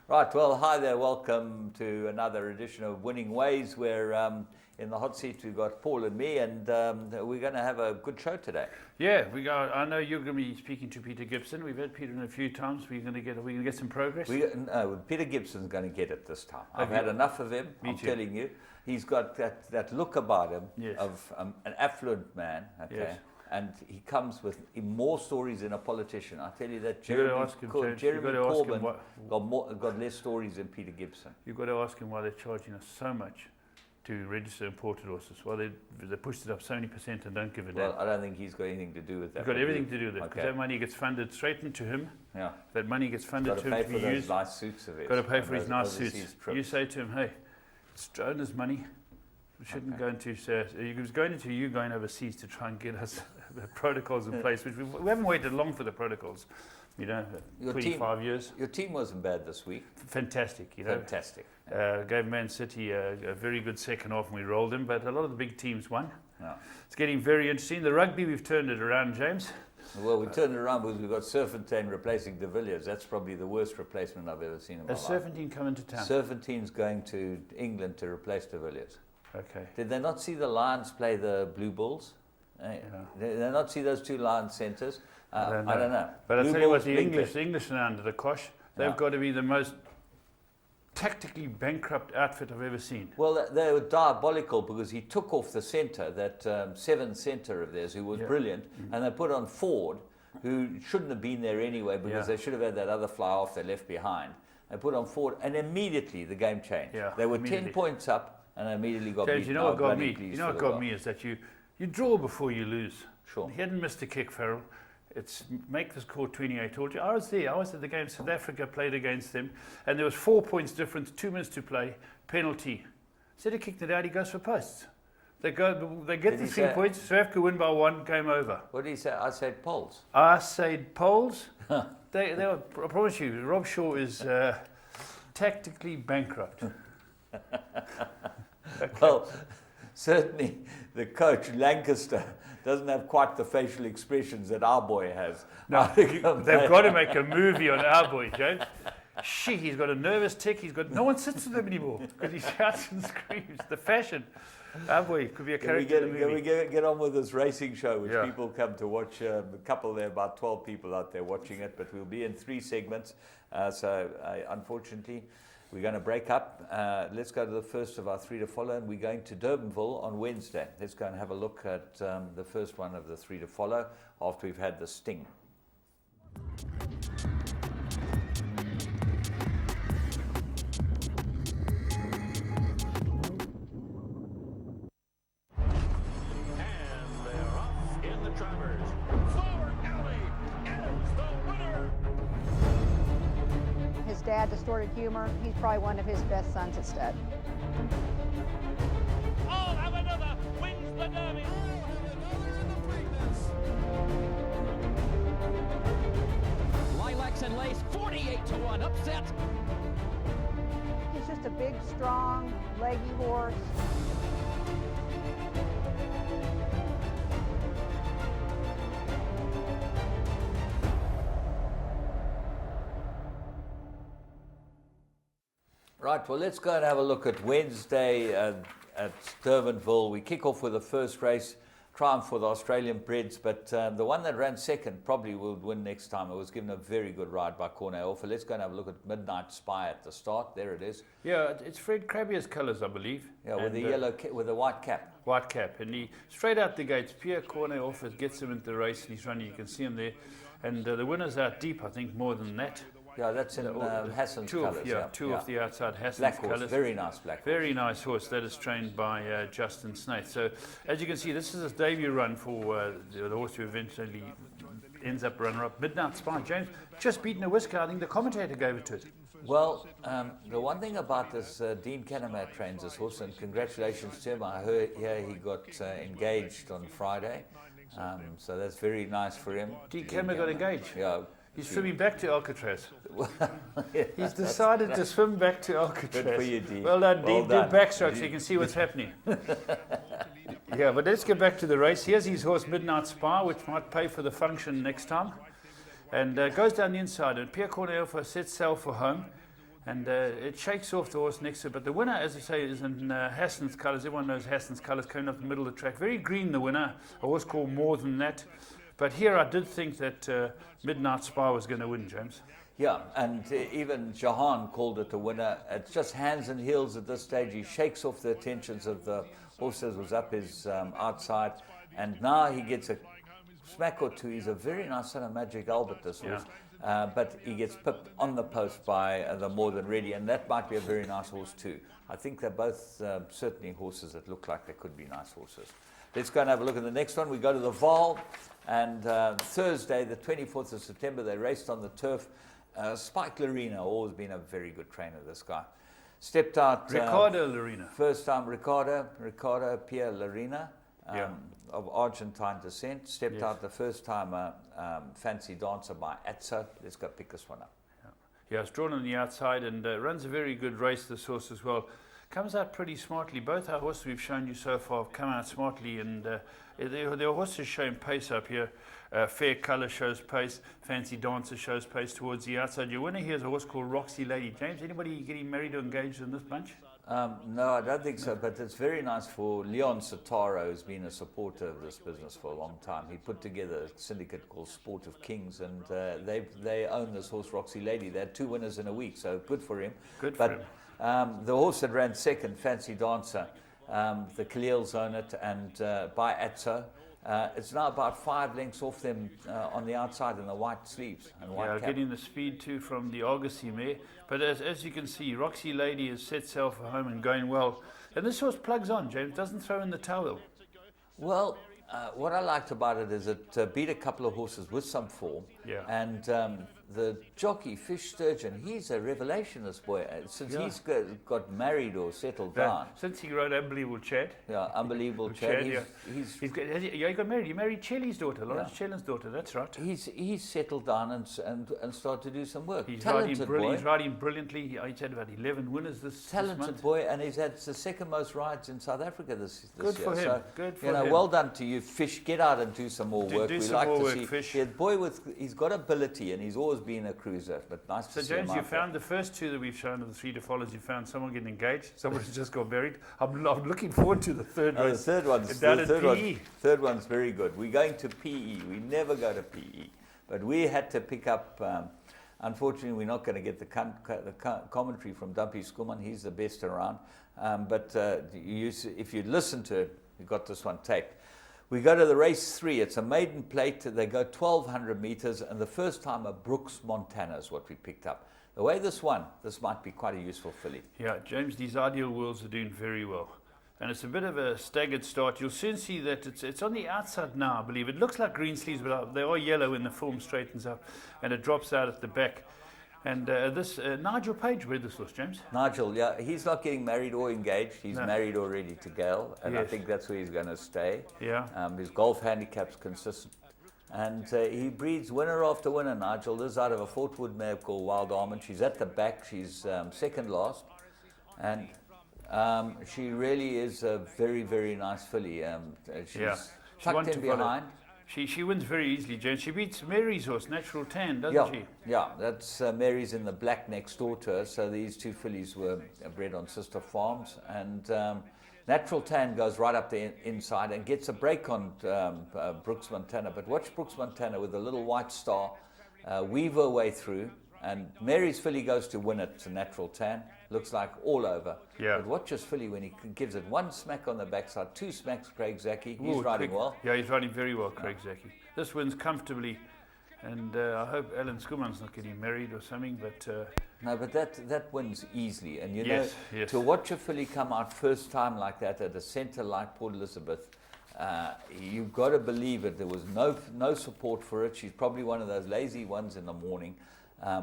Right, well, hi there. Welcome to another edition of Winning Ways. We're in the hot seat. We've got Paul and me, and we're going to have a good show today. Yeah, we got. I know you're going to be speaking to Peter Gibson. We've had Peter in a few times. We're going to get some progress. No, Peter Gibson's going to get it this time. I've had enough of him. I'm telling you, he's got that look about him of an affluent man. Okay. Yes. And he comes with more stories than a politician. I tell you that Jeremy Corbyn got less stories than Peter Gibson. You've got to ask him why they're charging us so much to register imported horses. Why they pushed it up 70% and don't give it Well, I don't think he's got anything to do with that. He's got everything to do with it, because that money gets funded straight into him. Yeah. That money gets funded to him to be used. Nice suits of his. Got to pay for his nice suits. You say to him, hey, it's owner's money. We shouldn't go into. He was going into you going overseas to try and get us the protocols in place, which we haven't waited long for the protocols. 25 years. Your team wasn't bad this week. Fantastic, Fantastic. Gave Man City a very good second half, and we rolled them. But a lot of the big teams won. Yeah. It's getting very interesting. The rugby, we've turned it around, James. Well, we turned it around because we've got Serpentine replacing De Villiers. That's probably the worst replacement I've ever seen in my life. Is Serpentine coming to town? Serpentine's going to England to replace De Villiers. Okay. Did they not see the Lions play the Blue Bulls? Did they not see those two Lion centres? I don't know. But I'll tell you what, the English are under the cosh. They've got to be the most tactically bankrupt outfit I've ever seen. Well, they were diabolical because he took off the centre, that 7th centre of theirs, who was brilliant, and they put on Ford, who shouldn't have been there anyway because they should have had that other fly off they left behind. They put on Ford, and immediately the game changed. Yeah, they were 10 points up, and immediately got beat. You know what got me? You know what got me is that you draw before you lose. Sure. He hadn't missed a kick, Farrell. It's make the score 28. I was there. I was at the game. South Africa played against them, and there was 4 points difference, 2 minutes to play, penalty. Instead of kicking it out, he goes for posts. They get the 3 points. South Africa win by 1, game over. What did he say? I said Poles. I said Poles. they were, I promise you, Rob Shaw is tactically bankrupt. Okay. Well, certainly the coach, Lancaster, doesn't have quite the facial expressions that our boy has. No, they've got to make a movie on our boy, James. He's got a nervous tick. No one sits with him anymore because he shouts and screams. The fashion. Our boy could be a character in the movie. Can we get on with this racing show, which people come to watch? A couple there, about 12 people out there watching it, but we'll be in 3 segments. Unfortunately, we're going to break up. Let's go to the first of our 3 to follow, and we're going to Durbanville on Wednesday. Let's go and have a look at the first one of the 3 to follow after we've had the sting. Dad, distorted humor, he's probably one of his best sons at stud. I'll have another, wins the Derby. Lilacs and Lace, 48-1, upset. He's just a big, strong, leggy horse. Right, well, let's go and have a look at Wednesday at Durbanville. We kick off with the first race, triumph for the Australian breds, but the one that ran second probably will win next time. It was given a very good ride by Corne Alpha. Let's go and have a look at Midnight Spy at the start. There it is. Yeah, it's Fred Crabier's colours, I believe. Yeah, with the with the white cap. White cap, and he straight out the gates. Pierre Corne Alpha gets him into the race, and he's running. You can see him there, and the winner's out deep. I think more than that. Yeah, that's in Hassan's colours. Two off the outside, Hassan's colours. Very nice black horse. Very nice horse. That is trained by Justin Snaith. So, as you can see, this is his debut run for the horse who eventually ends up runner-up. Midnight Spy. James, just beaten a whisker. I think the commentator gave it to it. Well, the one thing about this, Dean Canemac trains this horse, and congratulations to him. I heard he got engaged on Friday, so that's very nice for him. Dean Canemac got engaged? Yeah. He's swimming back to Alcatraz. He's decided to swim back to Alcatraz. Good for you, Dean. Well done, Dean. Do backstroke so you can see what's happening. Yeah, but let's get back to the race. Here's his horse, Midnight Spy, which might pay for the function next time. And goes down the inside. And Pierre Corne Alpha sets sail for home. And it shakes off the horse next to it. But the winner, as I say, is in Hassan's colours. Everyone knows Hassan's colours, coming up the middle of the track. Very green, the winner. A horse called More Than That. But here I did think that Midnight Spy was going to win, James. Yeah, and even Jahan called it a winner. It's just hands and heels at this stage. He shakes off the attentions of the horses, was up his outside. And now he gets a smack or two. He's a very nice son of Magic Albert, this horse. But he gets pipped on the post by the More Than Ready, and that might be a very nice horse too. I think they're both certainly horses that look like they could be nice horses. Let's go and have a look at the next one. We go to the Vaal, and Thursday, the 24th of September, they raced on the turf. Spike Larena, always been a very good trainer, this guy. Stepped out. Ricardo Larena. First time, Ricardo Pierre Larena. Of Argentine descent, stepped out the first time Fancy Dancer by Atso. Let's go pick this one up. Yeah, it's drawn on the outside and runs a very good race, this horse as well. Comes out pretty smartly. Both our horses we've shown you so far have come out smartly, and the horses showing pace up here. Fair Colour shows pace, Fancy Dancer shows pace towards the outside. Your winner here is a horse called Roxy Lady. James, anybody getting married or engaged in this bunch? No, I don't think so, but it's very nice for Leon Sotaro, who's been a supporter of this business for a long time. He put together a syndicate called Sport of Kings, and they own this horse, Roxy Lady. They had 2 winners in a week, so good for him. Good for him. The horse that ran second, Fancy Dancer, the Khalils own it, and by Atso. It's now about 5 lengths off them on the outside in the white sleeves and white cap. Getting the speed too from the Argosy mare. But as you can see, Roxy Lady has set sail for home and going well. And this horse plugs on, James, doesn't throw in the towel. Well, what I liked about it is it beat a couple of horses with some form. Yeah. And the jockey, Fish Sturgeon, he's a revelation, this boy. Since he's got married or settled down. Since he wrote Unbelievable Chad. Yeah, Unbelievable Chad. He got married. He married Chelly's daughter, Lawrence Chellen's daughter, that's right. He's settled down and started to do some work. He's Talented boy. He's riding brilliantly. He's had about 11 winners this month. Boy, and he's had the second most rides in South Africa this year. Good for him. So, Good for him. Well done to you, Fish. Get out and do some more work. We like to see Fish. Yeah, boy, he's got ability, and he's always been a cruiser. But nice to see him. So James, you found the first 2 that we've shown of the 3 to followers. You found someone getting engaged. Someone's just got married. I'm looking forward to the third race. The third one's very good. We're going to PE. We never go to PE, but we had to pick up. Unfortunately, we're not going to get the commentary from Dumpy Skuman. He's the best around. But if you listen to it, you got this one taped. We go to the race 3. It's a maiden plate. They go 1,200 meters, and the first time a Brooks Montana is what we picked up. The way this might be quite a useful filly. Yeah, James, these Ideal Worlds are doing very well. And it's a bit of a staggered start. You'll soon see that it's on the outside now, I believe. It looks like green sleeves, but they are yellow when the form straightens up, and it drops out at the back. And Nigel Page read this horse, James. Nigel, yeah, he's not getting married or engaged. He's married already to Gail, and I think that's where he's going to stay. Yeah. His golf handicap's consistent. And he breeds winner after winner, Nigel. This is out of a Fort Wood mare called Wild Almond. She's at the back. She's second last. And she really is a very, very nice filly. She's tucked in behind. She wins very easily, James. She beats Mary's horse, Natural Tan, doesn't she? Yeah, that's Mary's in the black next door to her. So these 2 fillies were bred on sister farms. And Natural Tan goes right up the inside and gets a break on Brooks Montana. But watch Brooks Montana with a little white star weave her way through. And Mary's filly goes to win it to Natural Tan. Looks like all over. Yeah. But watch his filly when he gives it 1 smack on the backside, 2 smacks, Craig Zaki. He's riding well. Yeah, he's riding very well, Craig Zaki. This wins comfortably. And I hope Alan Skuman's not getting married or something. But no, but that wins easily. And you yes. To watch a filly come out first time like that at a centre like Port Elizabeth, you've got to believe it. There was no support for it. She's probably one of those lazy ones in the morning.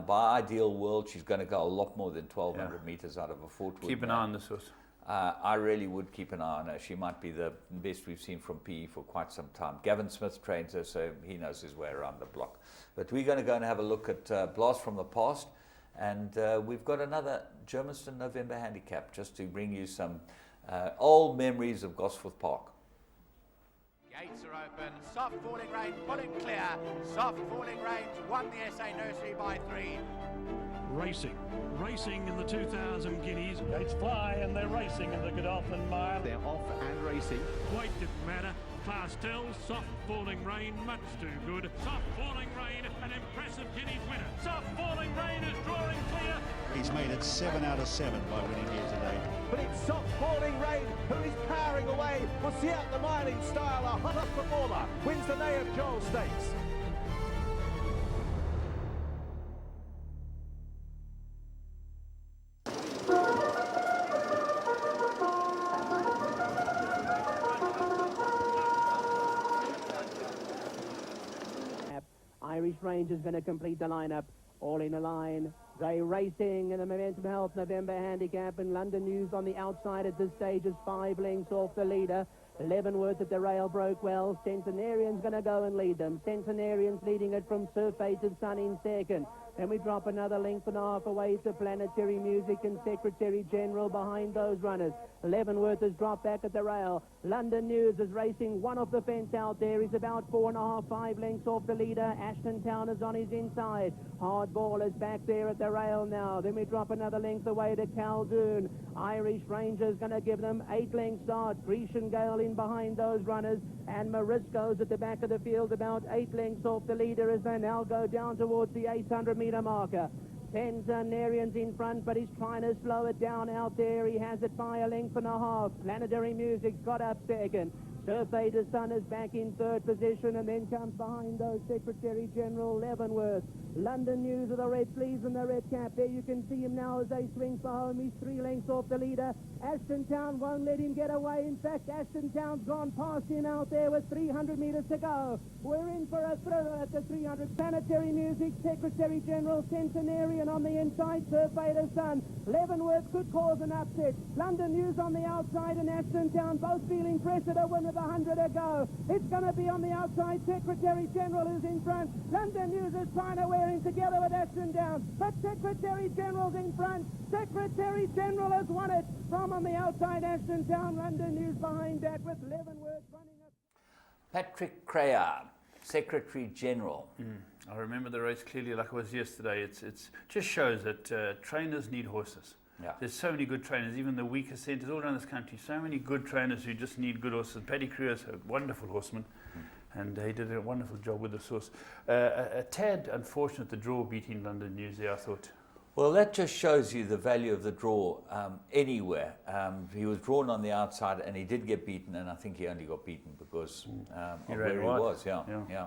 By Ideal World, she's going to go a lot more than 1,200 meters out of a Fort Wood. Keep an eye on this horse. I really would keep an eye on her. She might be the best we've seen from PE for quite some time. Gavin Smith trains her, so he knows his way around the block. But we're going to go and have a look at Blast from the Past. And we've got another Germiston November handicap, just to bring you some old memories of Gosforth Park. Gates are open, soft falling rain, pulling clear, soft falling rain won the SA Nursery by 3. Racing. Racing in the 2000 Guineas. Gates fly and they're racing in the Godolphin Mile. They're off and racing. Weight didn't matter. Class tells, soft falling rain, much too good. Soft falling rain, an impressive Guineas winner. Soft falling rain is drawing clear. He's made it 7 out of 7 by winning here today. But it's soft falling rain who is powering away. We'll see out the mining style. A hot performer wins the Nay of Joel Stakes. Irish Ranger's going to complete the lineup. All in a line. They racing in the Momentum Health November handicap, and London News on the outside at this stage is 5 lengths off the leader. Leavenworth at the rail broke well. Centenarian's going to go and lead them. Centenarian's leading it from Surfated Sun in second. Then we drop another length and a half away to Planetary Music and Secretary General behind those runners. Leavenworth has dropped back at the rail. London News is racing one off the fence out there. He's about 4.5, 5 lengths off the leader. Ashton Town is on his inside. Hardball is back there at the rail now. Then we drop another length away to Caldoon. Irish Ranger's going to give them 8 lengths start. Grecian Gale in behind those runners. And Morisco's at the back of the field about 8 lengths off the leader as they now go down towards the 800-metre marker. Centenarian's in front, but he's trying to slow it down out there. He has it by 1.5 lengths. Planetary Music's got up second. Surfated Sun is back in third position, and then comes behind those Secretary General Leavenworth. London News of the red sleeves and the red cap. There you can see him now as they swing for home. He's 3 lengths off the leader. Ashton Town won't let him get away. In fact, Ashton Town's gone past him out there with 300 metres to go. We're in for a thriller at the 300. Planetary Music, Secretary General, Centenarian on the inside, Surfated Sun. Leavenworth could cause an upset. London News on the outside and Ashton Town both feeling pressure to win with 100 to go. It's going to be on the outside. Secretary General is in front. London News is trying to wear him together with Ashton Down, but Secretary General's in front. Secretary General has won it from on the outside. Ashton Down, London News behind that with Leavenworth running up. Patrick Crayer, Secretary General. I remember the race clearly like it was yesterday. It's just shows that trainers need horses. Yeah. There's so many good trainers, even the weaker centres all around this country. So many good trainers who just need good horses. Paddy Crewer's a wonderful horseman, and he did a wonderful job with this horse. A tad unfortunate the draw beating London News there, I thought. Well, that just shows you the value of the draw anywhere. He was drawn on the outside, and he did get beaten, and I think he only got beaten because of where he was. Yeah.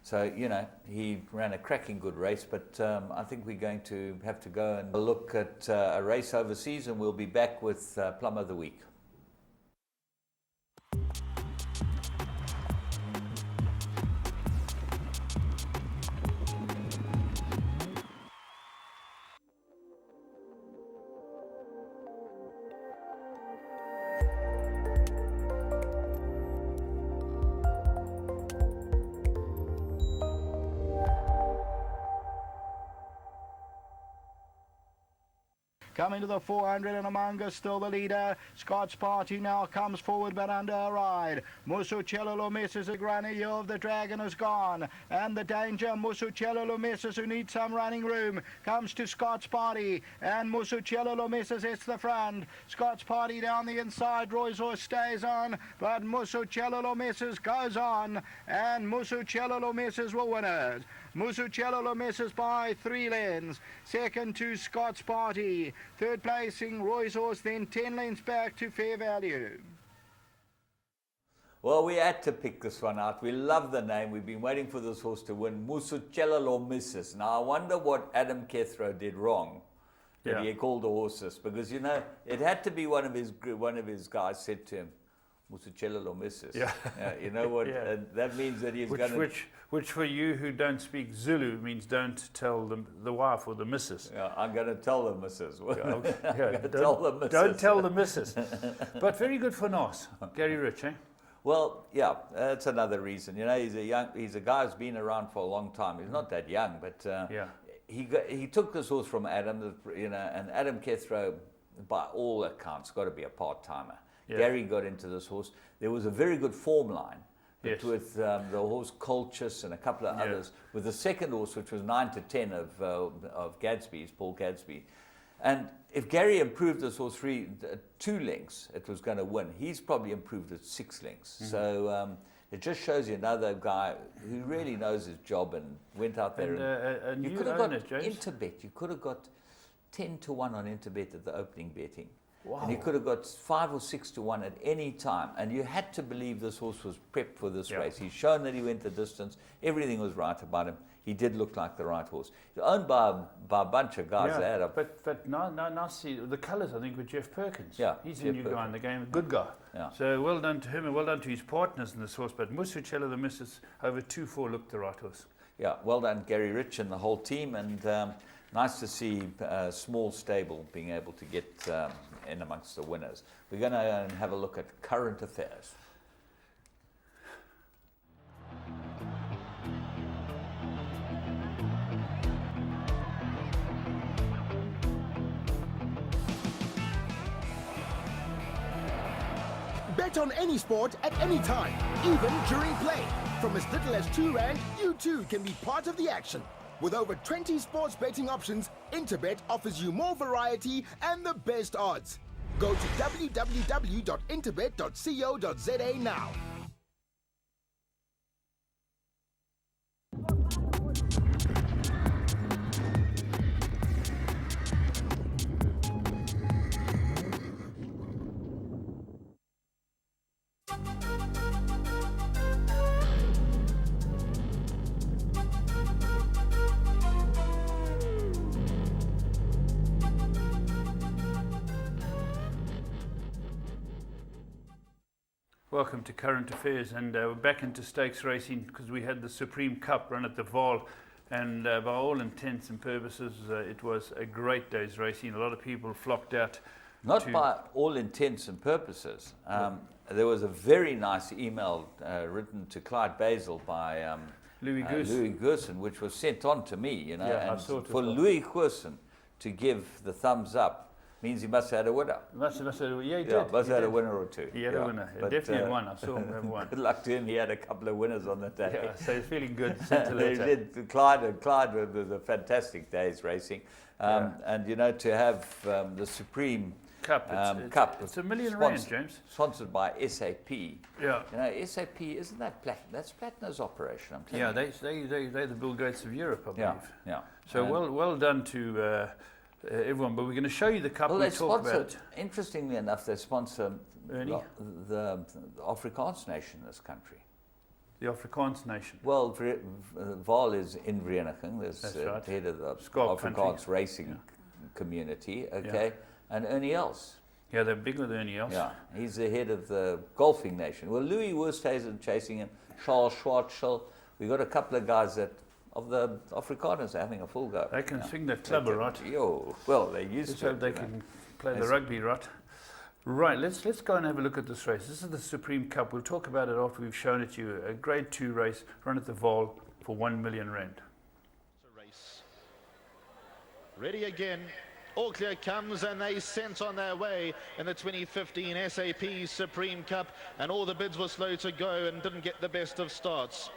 So, you know, he ran a cracking good race, but I think we're going to have to go and look at a race overseas, and we'll be back with Plum of the Week. Coming to the 400 and Among Us still the leader. Scott's Party now comes forward but under a ride. Musucello Lomissus, a granny of the Dragon is gone. And the danger, Musucello Lomissus, who needs some running room, comes to Scott's Party. And Musucello Lomissus hits the front. Scott's Party down the inside. Roy's horse stays on, but Musucello Lomissus goes on. And Musucello Lomissus will win it. Musucello Lomissus by 3 lengths. Second to Scott's Party. Third placing Roy's horse, then 10 lengths back to Fair Value. Well, we had to pick this one out. We love the name. We've been waiting for this horse to win. Musucello Lomissus. Now, I wonder what Adam Kethrow did wrong that he called the horses, because, you know, it had to be one of his guys said to him, Musucello Lomissus. Yeah. You know what? That means that he's going to... Which for you who don't speak Zulu means don't tell the wife or the missus. Yeah, I'm going to tell the missus. Don't tell the missus. But very good for Nos, Gary Rich, eh? Well, yeah, that's another reason. You know, he's a guy who's been around for a long time. He's not that young, but he took this horse from Adam, you know, and Adam Kethrow, by all accounts, got to be a part-timer. Yeah. Gary got into this horse. There was a very good form line. but with the horse Colchis and a couple of others, with the second horse, which was 9 to 10 of Gadsby's, Paul Gadsby. And if Gary improved this horse 2 lengths, it was going to win. He's probably improved it 6 lengths. So it just shows you another guy who really knows his job and went out there. And you could have got Interbet. You could have got 10 to 1 on Interbet at the opening betting. Wow. And you could have got 5 or 6 to 1 at any time. And you had to believe this horse was prepped for this race. He's shown that he went the distance. Everything was right about him. He did look like the right horse. He's owned by a bunch of guys there. But now see, the colours, I think, with Jeff Perkins. Yeah, he's a new guy in the game, a good guy. Yeah. So well done to him and well done to his partners in this horse. But Musuchela, the missus, over 2-4 looked the right horse. Yeah, well done, Gary Rich and the whole team. And nice to see a small stable being able to get in amongst the winners. We're going to have a look at current affairs. Bet on any sport at any time, even during play. From as little as R2, you too can be part of the action. With over 20 sports betting options, Interbet offers you more variety and the best odds. Go to www.interbet.co.za now. Welcome to Current Affairs, and we're back into stakes racing because we had the Supreme Cup run at the Vaal, and by all intents and purposes it was a great day's racing. A lot of people flocked out. Not by all intents and purposes. There was a very nice email written to Clyde Basil by Louis Gerson, which was sent on to me, you know, and for Louis Gerson to give the thumbs up means he must have had a winner. He did. Must have had a winner or two. He had a winner. Definitely won. I saw him have one. Good luck to him. He had a couple of winners on the day. Yeah, so he's feeling good. Clyde was a fantastic day's racing. And, you know, to have the Supreme Cup, it's $1 million rand, James. Sponsored by SAP. Yeah. You know, SAP, isn't that Platinum? That's Platinum's operation, I'm telling you. They're the Bill Gates of Europe, I believe. Yeah. So well done to everyone, but we're going to show you the cup. Well, they sponsor, interestingly enough, they sponsor the Afrikaans nation in this country. The Afrikaans nation? Well, Vaal is in Vereniging. There's the head of the Afrikaans racing community, and Ernie Els. Yeah, they're big with Ernie Els. Yeah, he's the head of the golfing nation. Well, Louis Wursthuizen chasing him, Charles Schwartzel. We got a couple of guys of the Afrikaners having a full go. They can swing that clubber, right? Well, they used to. Let's hope they can play the rugby, right? Right, let's go and have a look at this race. This is the Supreme Cup. We'll talk about it after we've shown it to you. A Grade 2 race run at the Vaal for R1 million. Race. Ready again. All clear comes, and they sent on their way in the 2015 SAP Supreme Cup, and all the bids were slow to go and didn't get the best of starts.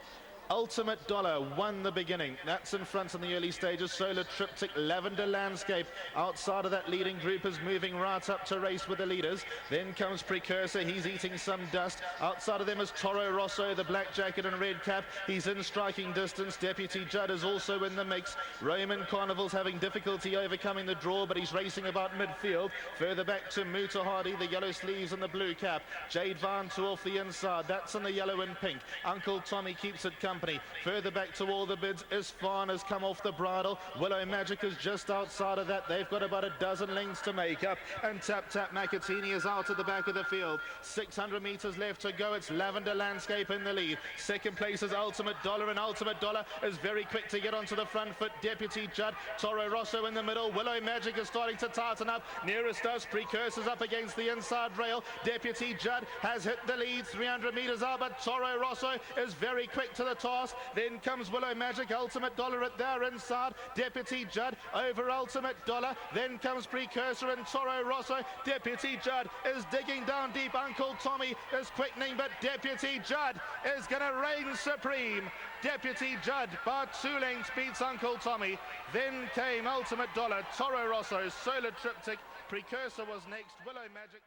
Ultimate Dollar won the beginning. That's in front in the early stages. Solar Triptych, Lavender Landscape. Outside of that leading group is moving right up to race with the leaders. Then comes Precursor. He's eating some dust. Outside of them is Toro Rosso, the black jacket and red cap. He's in striking distance. Deputy Judd is also in the mix. Roman Carnival's having difficulty overcoming the draw, but he's racing about midfield. Further back to Muta Hardy, the yellow sleeves and the blue cap. Jade Vantu off the inside. That's in the yellow and pink. Uncle Tommy keeps it coming. Further back to all the bids, Isfan has come off the bridle. Willow Magic is just outside of that. They've got about a dozen lengths to make up. And Tap Tap Macatini is out at the back of the field. 600 metres left to go. It's Lavender Landscape in the lead. Second place is Ultimate Dollar, and Ultimate Dollar is very quick to get onto the front foot. Deputy Judd, Toro Rosso in the middle. Willow Magic is starting to tighten up. Nearest us, Precursors up against the inside rail. Deputy Judd has hit the lead. 300 metres out, but Toro Rosso is very quick to the top. task. Then comes Willow Magic, Ultimate Dollar at their inside. Deputy Judd over Ultimate Dollar. Then comes Precursor and Toro Rosso. Deputy Judd is digging down deep. Uncle Tommy is quickening, but Deputy Judd is going to reign supreme. Deputy Judd by 2 lengths beats Uncle Tommy. Then came Ultimate Dollar, Toro Rosso, Solar Triptych. Precursor was next, Willow Magic.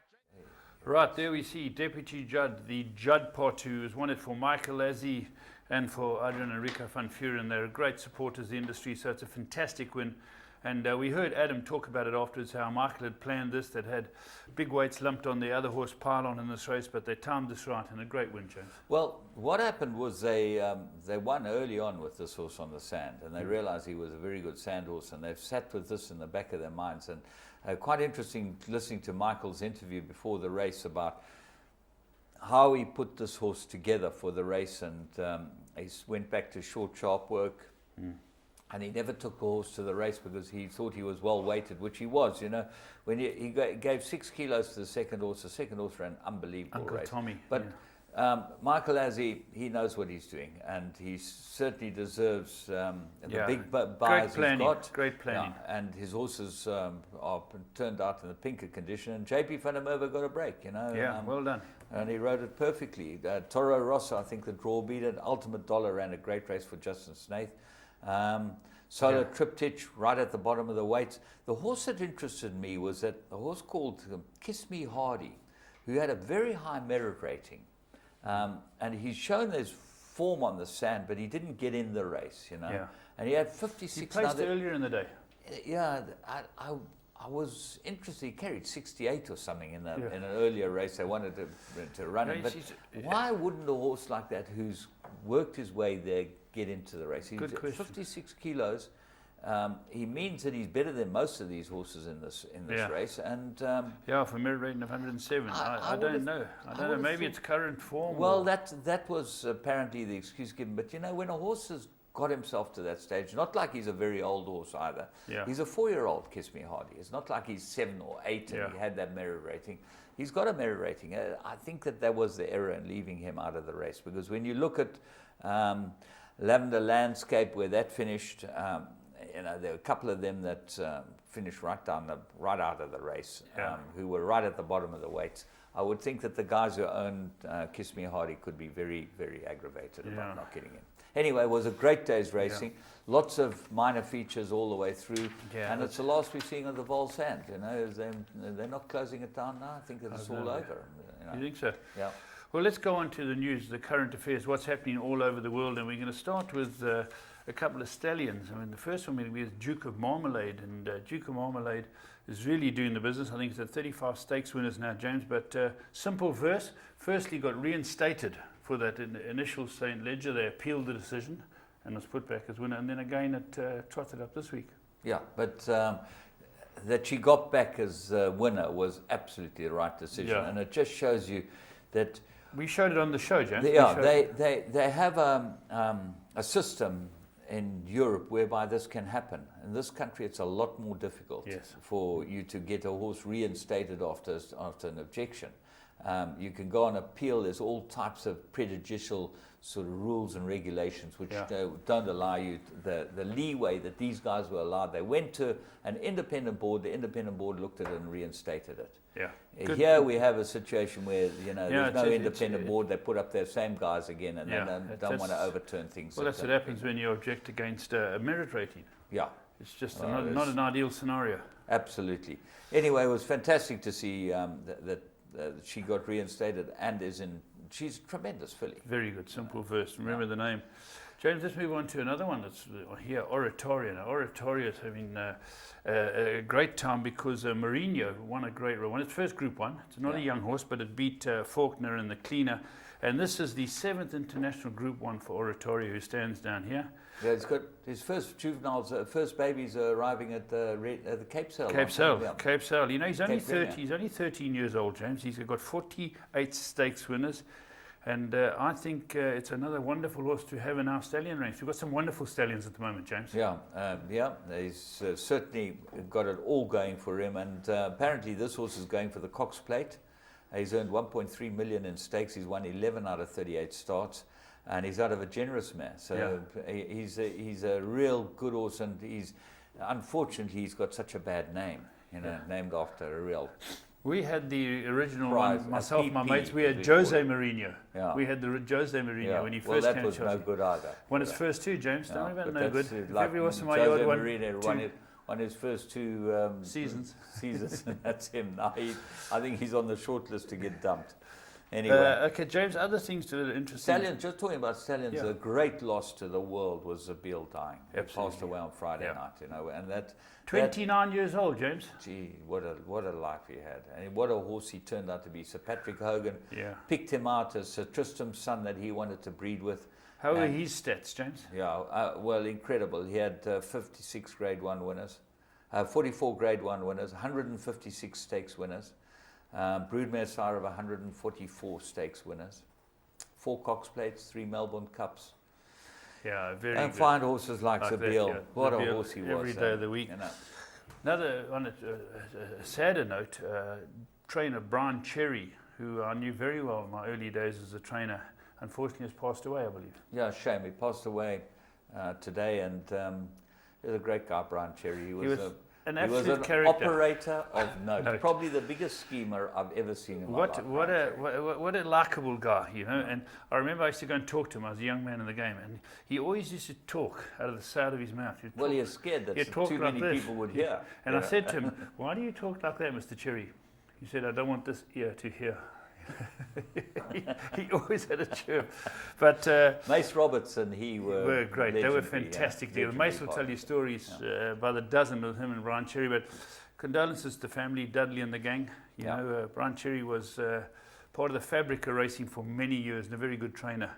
Right, there we see Deputy Judd, the Judd Part 2, is wanted for Michael Lazzie and for Adrian and Rico van Vuren. They're great supporters of the industry, so it's a fantastic win. And we heard Adam talk about it afterwards, how Michael had planned this, that had big weights lumped on the other horse Pylon in this race, but they timed this right, and a great win, James. Well, what happened was they won early on with this horse on the sand, and they realized he was a very good sand horse, and they've sat with this in the back of their minds. And quite interesting listening to Michael's interview before the race about how he put this horse together for the race, and he went back to short, sharp work. And he never took the horse to the race because he thought he was well weighted, which he was. You know, when he gave 6 kilos to the second horse ran an unbelievable Uncle race. Tommy. But Michael Lazzie, he knows what he's doing, and he certainly deserves the big buys he's got. Great planning. Yeah, and his horses are turned out in the pinker condition, and JP van der Merwe got a break, you know. Yeah, well done. And he rode it perfectly. Toro Rosso, I think the draw beat it. Ultimate Dollar ran a great race for Justin Snaith. Solar Triptych right at the bottom of the weights. The horse that interested me was that a horse called Kiss Me Hardy, who had a very high merit rating. And he's shown his form on the sand, but he didn't get in the race, you know. Yeah. And he had 56. He placed earlier in the day. Yeah, I was interested. He carried 68 or something in an earlier race. They wanted to run him. But why wouldn't a horse like that, who's worked his way there, get into the race? He's 56 kilos. He means that he's better than most of these horses in this race. And for a merit rating of 107. I don't know. I don't know. Maybe it's current form. Well, that was apparently the excuse given. But you know, when a horse has got himself to that stage, not like he's a very old horse either. Yeah. He's a 4-year-old, Kiss Me Hardy. It's not like he's 7 or 8 and he had that merit rating. He's got a merit rating. I think that was the error in leaving him out of the race, because when you look at Lavender Landscape, where that finished, you know, there were a couple of them that finished right out of the race, who were right at the bottom of the weights. I would think that the guys who owned Kiss Me Hardy could be very, very aggravated about not getting in. Anyway, it was a great day's racing. Lots of minor features all the way through. And it's the last we're seeing of the Vol Sand. You know, they're not closing it down now. I think that it's all over. You know. You think so? Yeah. Well, let's go on to the news, the current affairs, what's happening all over the world. And we're going to start with a couple of stallions. I mean, the first one will be Duke of Marmalade. And Duke of Marmalade is really doing the business. I think it's at 35 stakes winners now, James. But Simple Verse, firstly got reinstated for that initial St. Ledger. They appealed the decision and was put back as winner. And then again it trotted up this week. Yeah, but that she got back as winner was absolutely the right decision. Yeah. And it just shows you that... We showed it on the show, James. They have a system in Europe whereby this can happen. In this country, it's a lot more difficult for you to get a horse reinstated after an objection. You can go on appeal. There's all types of prejudicial sort of rules and regulations which don't allow you the leeway that these guys were allowed. They went to an independent board. The independent board looked at it and reinstated it. Yeah. Here we have a situation where there's no independent board. They put up their same guys again, and they don't want to overturn things. Well, that's what happens when you object against a merit rating. Yeah, it's just not an ideal scenario. Absolutely. Anyway, it was fantastic to see that she got reinstated and she's a tremendous filly. Very good, Simple Verse. Remember the name. James, let's move on to another one that's here, Oratorio. Now, Oratorio is having a great time because Mourinho won a great run. It's first Group 1. It's not a young horse, but it beat Faulkner in the cleaner. And this is the 7th international Group 1 for Oratorio, who stands down here. Yeah, he's got his first juveniles, first babies arriving at the Cape Sale. Cape Sale. You know, he's only 30. He's only 13 years old, James. He's got 48 stakes winners. And I think it's another wonderful horse to have in our stallion range. We've got some wonderful stallions at the moment, James. He's certainly got it all going for him. And apparently this horse is going for the Cox Plate. He's earned 1.3 million in stakes. He's won 11 out of 38 starts. and he's out of a generous mare. So he's a real good horse, and unfortunately he's got such a bad name, named after a real. We had the original prize, one, myself and my PP, mates. We had Jose Mourinho. Yeah. We had the Jose Mourinho when he first that came was to Chelsea. no good either. Won his first two, James. Don't about no good. If Like every once in a while Jose you Mourinho won his first two seasons. And that's him. Now I think he's on the short list to get dumped. Anyway. Okay, James, other things that are interesting. Stallions, just talking about Stallions, a great loss to the world was Zabeel dying. He passed away on Friday night, and that 29 years old, James. Gee, what a life he had, and what a horse he turned out to be. Sir Patrick Hogan picked him out as Sir Tristram's son that he wanted to breed with. How are his stats, James? Yeah, well, incredible. He had 56 Grade 1 winners, 44 Grade 1 winners, 156 stakes winners. Broodmare sire of 144 stakes winners, 4 Cox Plates, 3 Melbourne Cups. Yeah, very and good. Fine horses like Zabeel. That, what Zabeel, a horse he was. Every day of the week. Another on a sadder note, trainer Brian Cherry, who I knew very well in my early days as a trainer, unfortunately has passed away, I believe. Yeah, shame. He passed away today, and he was a great guy, Brian Cherry. He was an operator of note. Probably the biggest schemer I've ever seen in my life. What a likable guy, And I remember I used to go and talk to him. I was a young man in the game, and he always used to talk out of the side of his mouth. Well, he was scared that too many people would hear. And I said to him, "Why do you talk like that, Mr. Cherry?" He said, "I don't want this ear to hear." he always had a chirp. But Mace Robertson, he were great. They were fantastic together. Mace will tell you stories by the dozen with him and Brian Cherry. But condolences to family, Dudley and the gang. You know, Brian Cherry was part of the fabric of racing for many years and a very good trainer.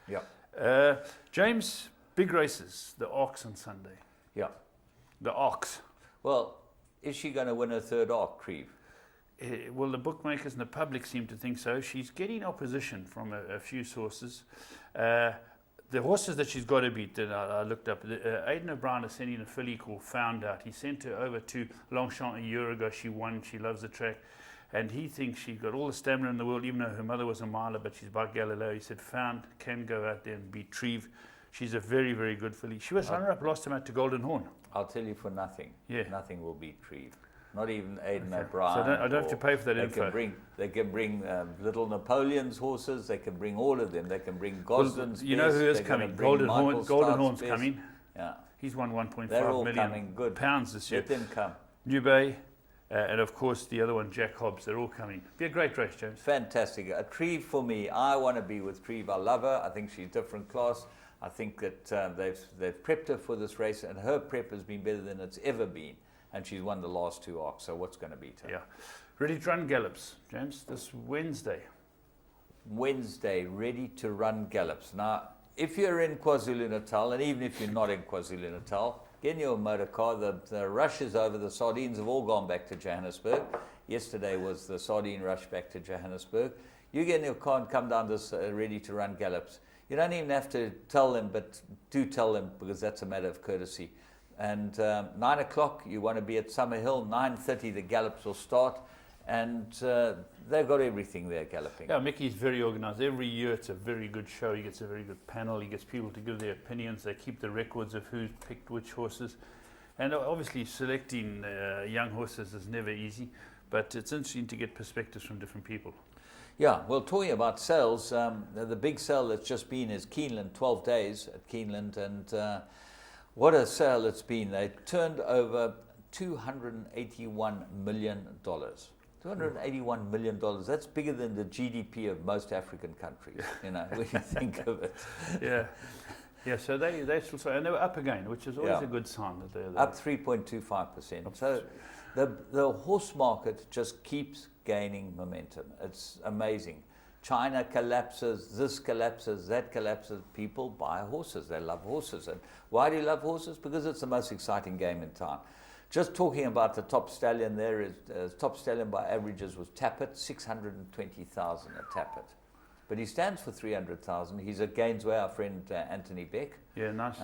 Yeah. James, big races. The Ox on Sunday. Yeah. The Ox. Well, is she going to win her third Ox, Creve? Well, the bookmakers and the public seem to think so. She's getting opposition from a few sources. The horses that she's got to beat that I looked up, Aidan O'Brien is sending a filly called Found Out. He sent her over to Longchamp a year ago. She won. She loves the track. And he thinks she's got all the stamina in the world, even though her mother was a miler, but she's by Galileo. He said, Found can go out there and beat Treve. She's a very, very good filly. She was runner-up last time out to Golden Horn. I'll tell you for nothing. Nothing will beat Treve. Not even Aidan Okay. O'Brien. So I don't have to pay for that info. They can bring Little Napoleon's horses. They can bring all of them. They can bring Goslin's. You know who is coming? Golden Horn's coming. Yeah. He's won 1.5 million coming. Good. pounds this year. Let them come. New Bay, and of course the other one, Jack Hobbs. They're all coming. Be a great race, James. Fantastic. A Treve for me. I want to be with Treve. I love her. I think she's different class. I think that they've prepped her for this race, and her prep has been better than it's ever been. And she's won the last 2 Ox, so what's going to beat her? Yeah. Ready to run gallops, James, this Wednesday. Wednesday, ready to run gallops. Now, if you're in KwaZulu-Natal, and even if you're not in KwaZulu-Natal, get in your motor car. The rush is over. The sardines have all gone back to Johannesburg. Yesterday was the sardine rush back to Johannesburg. You get in your car and come down this ready to run gallops. You don't even have to tell them, but do tell them, because that's a matter of courtesy. And 9 o'clock, you want to be at Summerhill. 9:30, the gallops will start. And they've got everything there galloping. Yeah, Mickey's very organised. Every year it's a very good show. He gets a very good panel. He gets people to give their opinions. They keep the records of who's picked which horses. And obviously selecting young horses is never easy. But it's interesting to get perspectives from different people. Yeah, well, talking about sales, the big sale that's just been is Keeneland, 12 days at Keeneland. And what a sale it's been. They turned over $281 million. $281 million. That's bigger than the GDP of most African countries, when you think of it. Yeah, so they still, and they were up again, which is always a good sign that they're up 3.25%. So the horse market just keeps gaining momentum. It's amazing. China collapses, this collapses, that collapses. People buy horses. They love horses. And why do you love horses? Because it's the most exciting game in town. Just talking about the top stallion there, is top stallion by averages was Tappet, 620,000 at Tappet. But he stands for 300,000. He's at Gainesway, our friend Anthony Beck. Yeah, nice.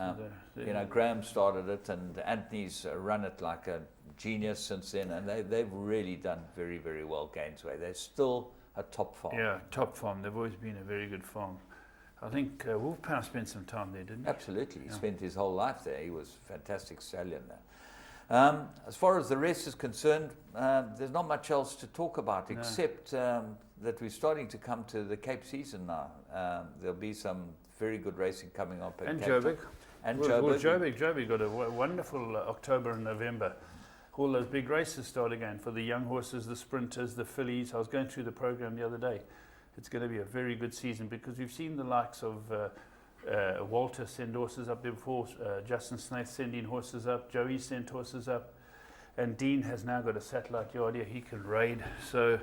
Graham started it, and Anthony's run it like a genius since then. And they've really done very, very well, Gainesway. They're still a top farm. Yeah, top farm. They've always been a very good farm. I think Wolfpower spent some time there, didn't he? Absolutely. He spent his whole life there. He was a fantastic stallion there. As far as the rest is concerned, there's not much else to talk about except that we're starting to come to the Cape season now. There'll be some very good racing coming up at Cape Joburg. Town. And Joburg got a wonderful October and November. All those big races start again for the young horses, the sprinters, the fillies. I was going through the program the other day. It's going to be a very good season because we've seen the likes of Walter send horses up there before, Justin Snaith sending horses up, Joey sent horses up, and Dean has now got a satellite yard here. He can raid. So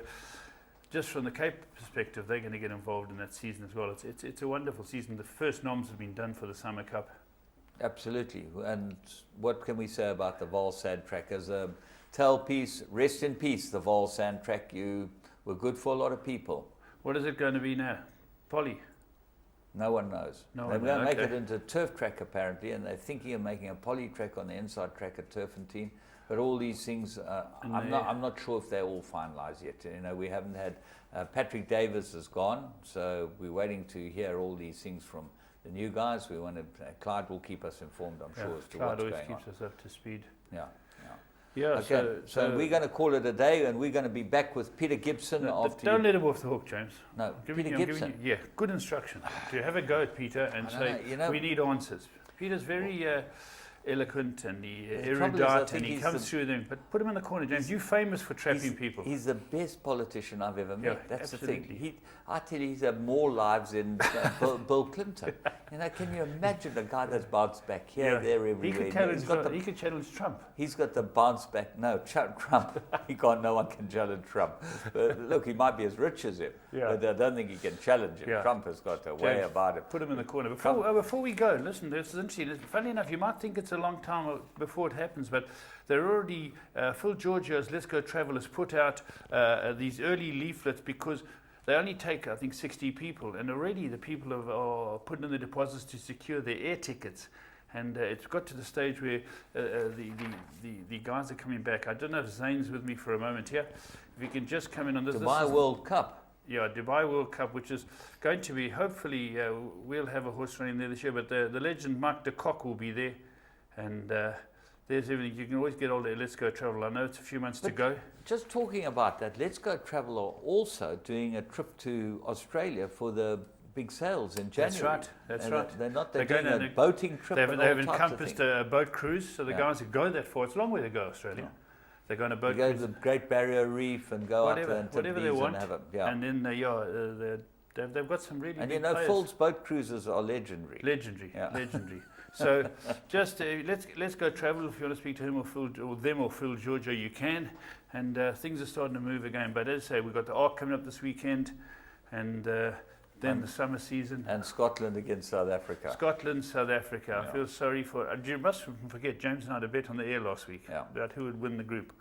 just from the Cape perspective, they're going to get involved in that season as well. It's a wonderful season. The first noms have been done for the Summer Cup. Absolutely. And what can we say about the Vaal Sand Track? As a tailpiece, rest in peace, the Vaal Sand Track. You were good for a lot of people. What is it going to be now? Poly? No one knows. No They're one going to knows. make it into a turf track apparently, and they're thinking of making a poly track on the inside track at Turfentine. But all these things, I'm not sure if they're all finalised yet. You know, we haven't had Patrick Davis is gone, so we're waiting to hear all these things from the new guys. We want to. Clyde will keep us informed, I'm sure, as to Clyde what's always going on. keeps us up to speed. Yeah. Yeah, okay, so we're going to call it a day, and we're going to be back with Peter Gibson after. Don't let him off the hook, James. No, Peter Gibson. Good instruction. To have a go at Peter and say, we need answers. Peter's very eloquent and erudite, and he comes through them. But put him in the corner, James. You're famous for trapping people. He's the best politician I've ever met. Yeah, that's absolutely. the thing. I tell you, he's had more lives than Bill Clinton. You know, can you imagine a guy that's bounced back here, there, everywhere? He could challenge Trump. He's got the bounce back. No, Trump. No one can challenge Trump. Look, he might be as rich as him, but I don't think he can challenge him. Yeah. Trump has got a way about it. Put him in the corner. Before we go, listen, this is interesting. Funny enough, you might think it's a long time before it happens, but they're already, Phil Georgio's Let's Go Travel has put out these early leaflets because they only take, I think, 60 people, and already the people are putting in the deposits to secure their air tickets. And it's got to the stage where the guys are coming back. I don't know if Zane's with me for a moment here. If you can just come in on this. Dubai World Cup. Yeah, Dubai World Cup, which is going to be, hopefully, we'll have a horse running there this year, but the legend Mark de Kock will be there. And there's everything. You can always get all there. Let's Go Travel. I know it's a few months to go. Just talking about that, Let's Go Travel are also doing a trip to Australia for the big sales in January. That's right. They're doing a boating trip. They've encompassed a boat cruise, so the guys who go that far, it's a long way to go, Australia. Yeah. They're going to boat go cruise. to the Great Barrier Reef and go out to whatever they want. and have And then, they've got some really and big players. Phil's boat cruises are legendary. Legendary. So just let's go travel. If you want to speak to him or Phil Giorgio, you can. And things are starting to move again. But as I say, we've got the Arc coming up this weekend, and then the summer season. And Scotland against South Africa. South Africa. I feel sorry for. You must forget, James and I had a bet on the air last week about who would win the group.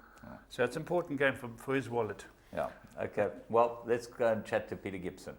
So it's an important game for his wallet. Yeah. Okay. Well, let's go and chat to Peter Gibson.